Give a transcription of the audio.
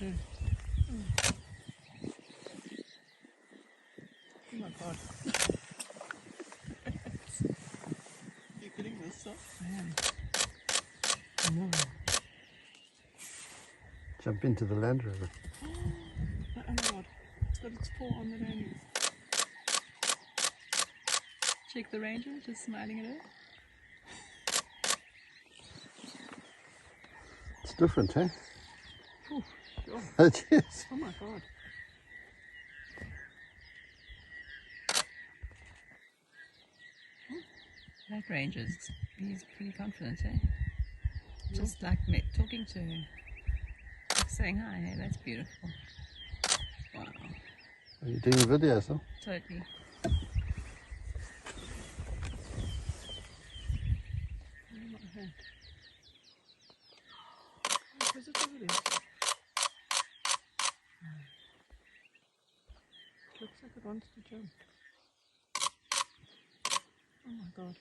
Yeah. Oh my god. You're getting this stuff? I am. I know. Jump into the Land Rover. Oh my god. It's got its paw on the landing. Check the Ranger, just smiling at her. It's different, eh? Oh, sure. It is. Oh my god. That Ranger's, he's pretty confident, eh? Just like me, talking to her. Like saying hi, hey, that's beautiful. Wow. Are you doing videos, huh? Totally. Where's it over there? It looks like it wants to jump. Oh my god.